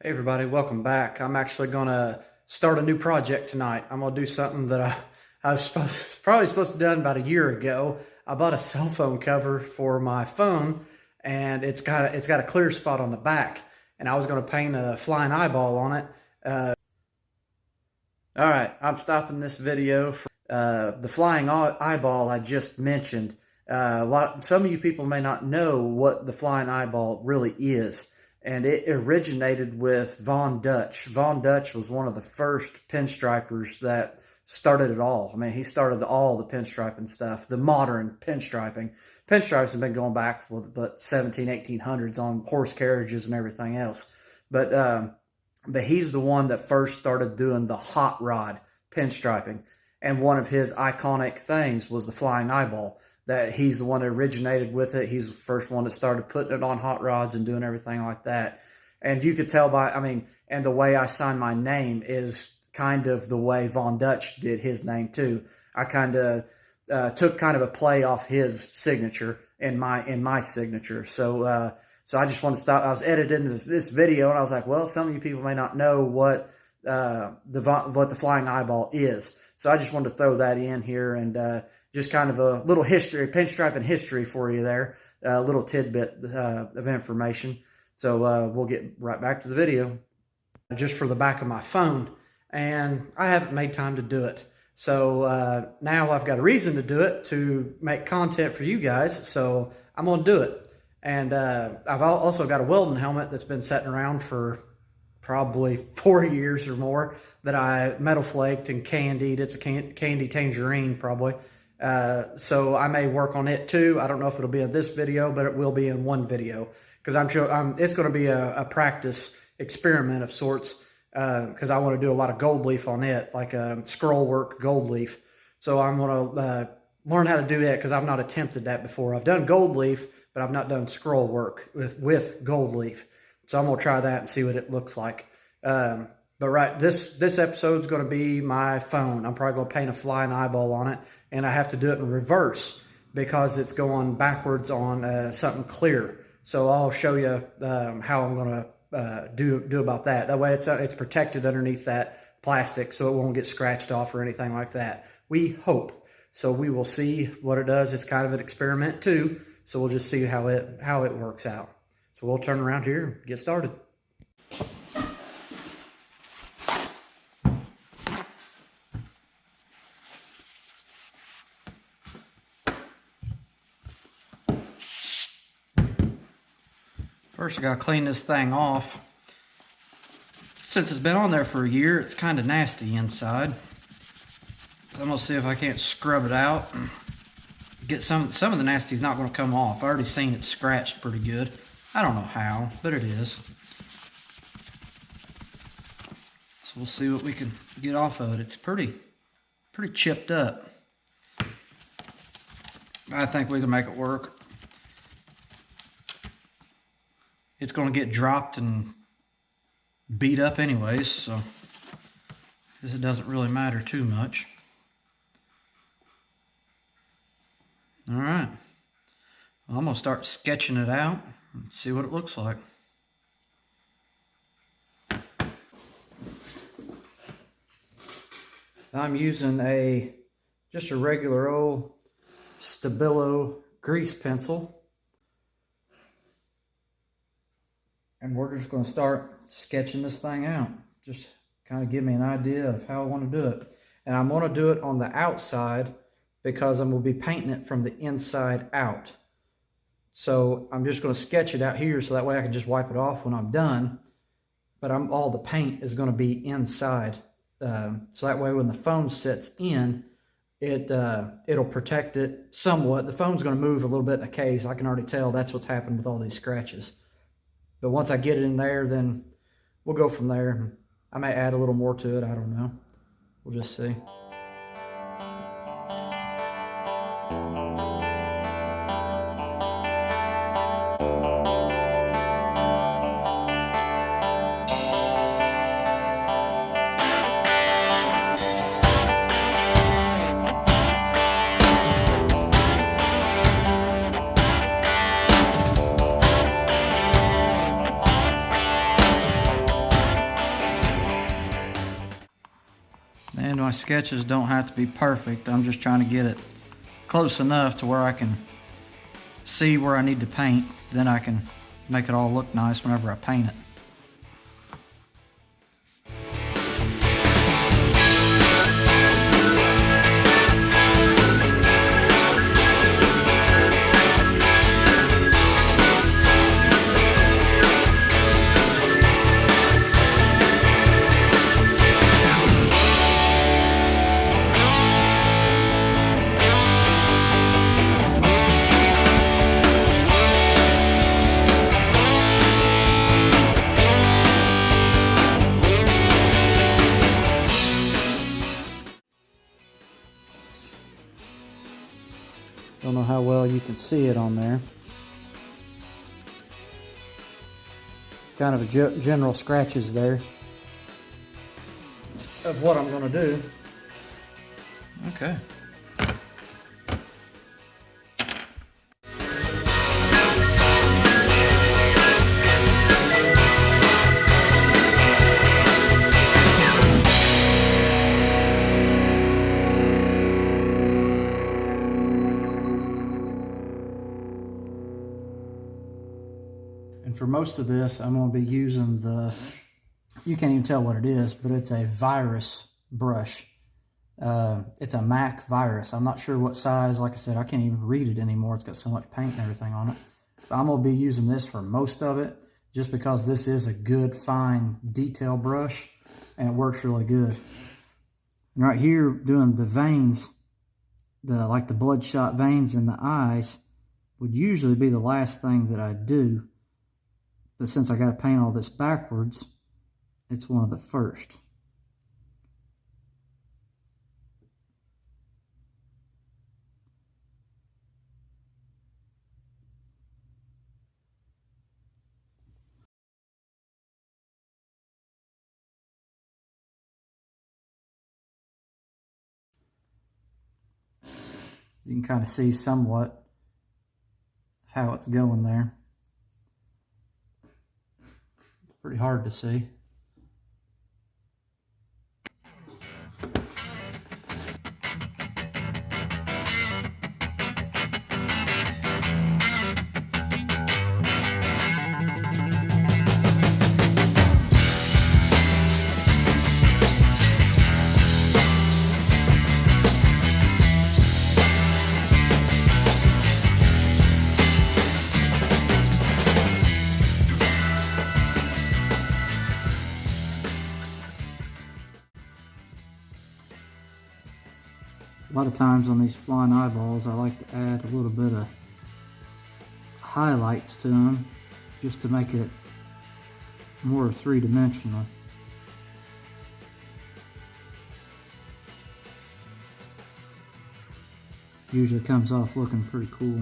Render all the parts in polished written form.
Hey everybody, welcome back. I'm actually going to start a new project tonight. I'm going to do something that I was probably supposed to have done about a year ago. I bought a cell phone cover for my phone, and it's got a clear spot on the back, and I was going to paint a flying eyeball on it. All right, I'm stopping this video for the flying eyeball I just mentioned. Some of you people may not know what the flying eyeball really is. And it originated with Von Dutch. Von Dutch was one of the first pinstripers that started it all. I mean, he started all the pinstriping stuff, the modern pinstriping. Pinstripes have been going back for the 1800s on horse carriages and everything else. But he's the one that first started doing the hot rod pinstriping. And one of his iconic things was the flying eyeball. That he's the one that originated with it. He's the first one that started putting it on hot rods and doing everything like that. And you could tell by, and the way I sign my name is kind of the way Von Dutch did his name too. I kind of took kind of a play off his signature in my signature. So I just wanted to stop. I was editing this video and I was like, well, some of you people may not know what the flying eyeball is. So I just wanted to throw that in here and just kind of a little history, pinstriping history for you there, a little tidbit of information. So we'll get right back to the video. Just for the back of my phone, and I haven't made time to do it. So now I've got a reason to do it, to make content for you guys, so I'm going to do it. And I've also got a welding helmet that's been sitting around for probably 4 years or more that I metal flaked and candied. It's a candy tangerine probably. So I may work on it too. I don't know if it'll be in this video, but it will be in one video because I'm sure it's going to be a practice experiment of sorts because I want to do a lot of gold leaf on it, like a scroll work gold leaf. So I'm going to learn how to do that because I've not attempted that before. I've done gold leaf, but I've not done scroll work with gold leaf. So I'm going to try that and see what it looks like. But right, this episode's going to be my phone. I'm probably going to paint a flying eyeball on it. And I have to do it in reverse because it's going backwards on something clear. So I'll show you how I'm going to do about that. That way it's protected underneath that plastic so it won't get scratched off or anything like that. We hope. So we will see what it does. It's kind of an experiment too. So we'll just see how it works out. So we'll turn around here and get started. First, I gotta clean this thing off. Since it's been on there for a year, it's kind of nasty inside. So I'm gonna see if I can't scrub it out. Get some of the nasty's not gonna come off. I already seen it scratched pretty good. I don't know how, but it is. So we'll see what we can get off of it. It's pretty chipped up. I think we can make it work. It's going to get dropped and beat up anyways, so I guess it doesn't really matter too much. All right, well, I'm going to start sketching it out and see what it looks like. I'm using just a regular old Stabilo grease pencil. And we're just going to start sketching this thing out. Just kind of give me an idea of how I want to do it. And I'm going to do it on the outside because I'm going to be painting it from the inside out. So I'm just going to sketch it out here so that way I can just wipe it off when I'm done. But all the paint is going to be inside. So that way when the phone sits in, it'll protect it somewhat. The phone's going to move a little bit in the case. I can already tell that's what's happened with all these scratches. But once I get it in there, then we'll go from there. I may add a little more to it. I don't know. We'll just see. my sketches don't have to be perfect. I'm just trying to get it close enough to where I can see where I need to paint. Then I can make it all look nice whenever I paint it. Don't know how well you can see it on there. Kind of a general scratches there of what I'm going to do. Okay. And for most of this, I'm going to be using you can't even tell what it is, but it's a virus brush. It's a MAC virus. I'm not sure what size. Like I said, I can't even read it anymore. It's got so much paint and everything on it. But I'm going to be using this for most of it, just because this is a good, fine detail brush, and it works really good. And right here, doing the veins, like the bloodshot veins in the eyes, would usually be the last thing that I do. But since I got to paint all this backwards, it's one of the first. You can kind of see somewhat of how it's going there. Pretty hard to see. A lot of times on these flying eyeballs, I like to add a little bit of highlights to them just to make it more three-dimensional. Usually comes off looking pretty cool.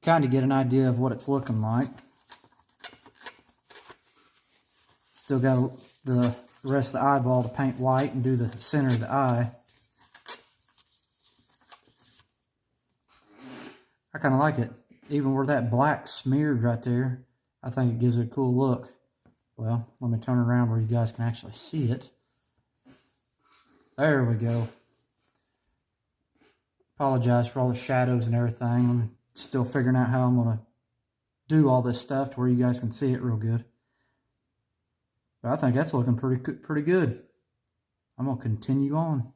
kind of get an idea of what it's looking like. Still got the rest of the eyeball to paint white and do the center of the eye. I kind of like it. Even where that black smeared right there, I think it gives it a cool look. Well, let me turn around where you guys can actually see it. There we go. Apologize for all the shadows and everything. I'm still figuring out how I'm going to do all this stuff to where you guys can see it real good. But I think that's looking pretty good. I'm going to continue on.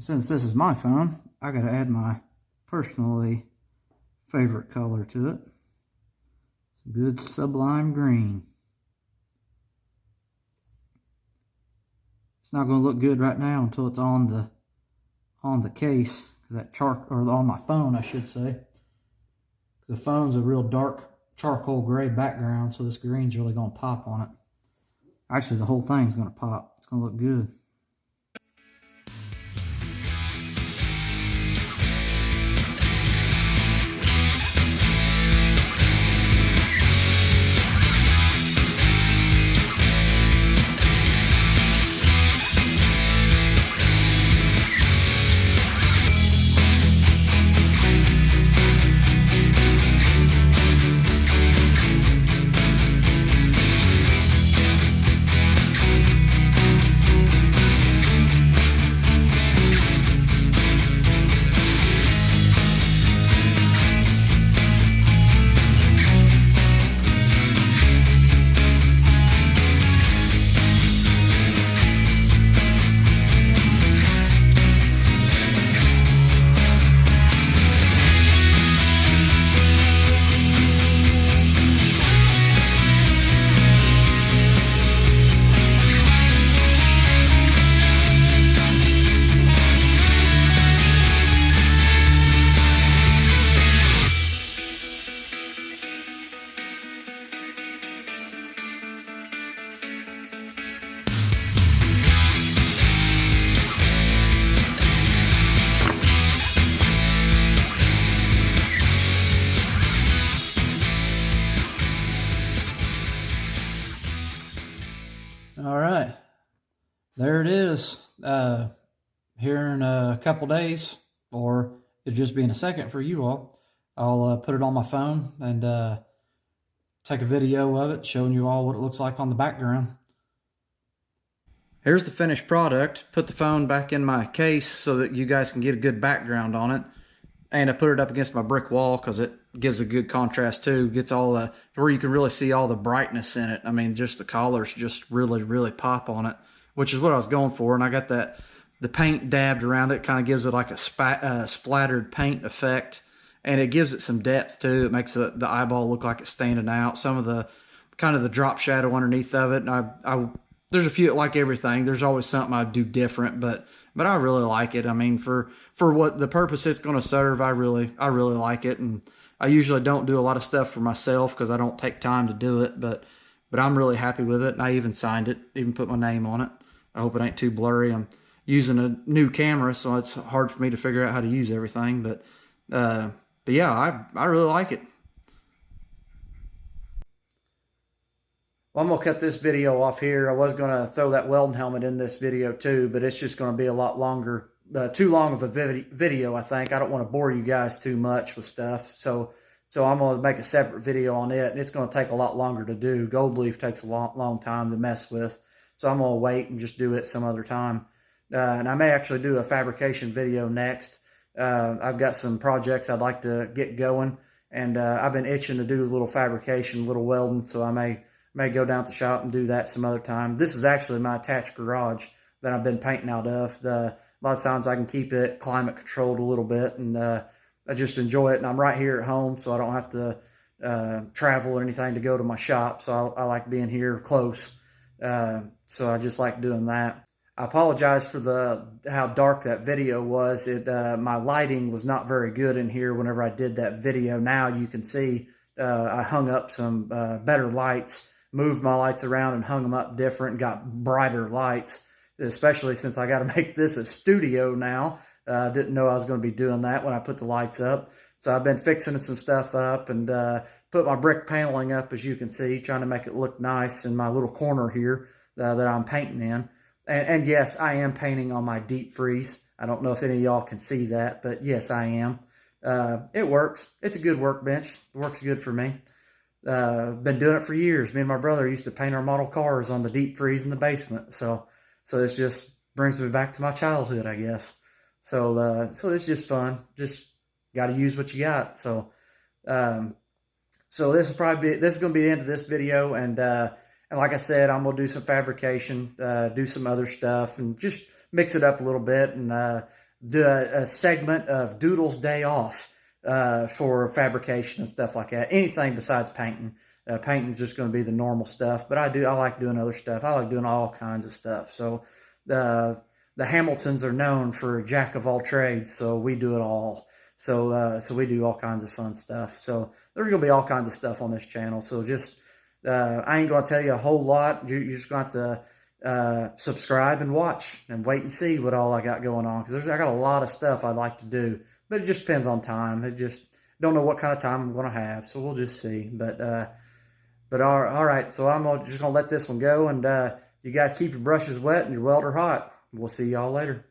Since this is my phone, I got to add my personally favorite color to it. Some good sublime green. It's not going to look good right now until it's on the case, that or on my phone, I should say. The phone's a real dark charcoal gray background, so this green's really going to pop on it. Actually, the whole thing's going to pop. It's going to look good. All right, there it is. Here in a couple days, or it'll just be in a second for you all, I'll put it on my phone and take a video of it, showing you all what it looks like on the background. Here's the finished product. Put the phone back in my case so that you guys can get a good background on it. And I put it up against my brick wall because it gives a good contrast too. Gets all the, where you can really see all the brightness in it. I mean, just the colors just really pop on it, which is what I was going for. And I got the paint dabbed around it. Kind of gives it like a splattered paint effect. And it gives it some depth too. It makes the eyeball look like it's standing out. Some of the kind of the drop shadow underneath of it. And there's a few, like everything, there's always something I do different, but I really like it. I mean, for what the purpose it's going to serve, I really like it. And I usually don't do a lot of stuff for myself because I don't take time to do it, but I'm really happy with it. And I even signed it, even put my name on it. I hope it ain't too blurry. I'm using a new camera, so it's hard for me to figure out how to use everything, but yeah, I really like it. Well, I'm going to cut this video off here. I was going to throw that welding helmet in this video too, but it's just going to be a lot longer too long of a video, I think. I don't want to bore you guys too much with stuff. So I'm going to make a separate video on it, and it's going to take a lot longer to do. Gold leaf takes a long time to mess with. So I'm going to wait and just do it some other time. And I may actually do a fabrication video next. I've got some projects I'd like to get going, and I've been itching to do a little fabrication, a little welding, so I may go down to the shop and do that some other time. This is actually my attached garage that I've been painting out of. A lot of times I can keep it climate controlled a little bit, and I just enjoy it. And I'm right here at home, so I don't have to travel or anything to go to my shop. So I like being here close. So I just like doing that. I apologize for how dark that video was. My lighting was not very good in here whenever I did that video. Now you can see I hung up some better lights, moved my lights around and hung them up different, got brighter lights, especially since I got to make this a studio now. I didn't know I was going to be doing that when I put the lights up. So I've been fixing some stuff up and put my brick paneling up, as you can see, trying to make it look nice in my little corner here that I'm painting in. And yes, I am painting on my deep freeze. I don't know if any of y'all can see that, but yes, I am. It works. It's a good workbench. It works good for me. Been doing it for years. Me and my brother used to paint our model cars on the deep freeze in the basement. So this just brings me back to my childhood, I guess. So it's just fun. Just got to use what you got. So this is going to be the end of this video. And like I said, I'm going to do some fabrication, do some other stuff, and just mix it up a little bit, and do a segment of Doodle's Day Off for fabrication and stuff like that. Anything besides painting. Painting's just going to be the normal stuff, but I like doing other stuff. I like doing all kinds of stuff. So the Hamiltons are known for jack of all trades, so we do it all. So we do all kinds of fun stuff. So there's going to be all kinds of stuff on this channel. So just I ain't going to tell you a whole lot. You're just going to subscribe and watch and wait and see what all I got going on. Because I got a lot of stuff I'd like to do. But it just depends on time. It just don't know what kind of time I'm going to have. So we'll just see. But all right. So I'm just going to let this one go. And you guys keep your brushes wet and your welder hot. We'll see y'all later.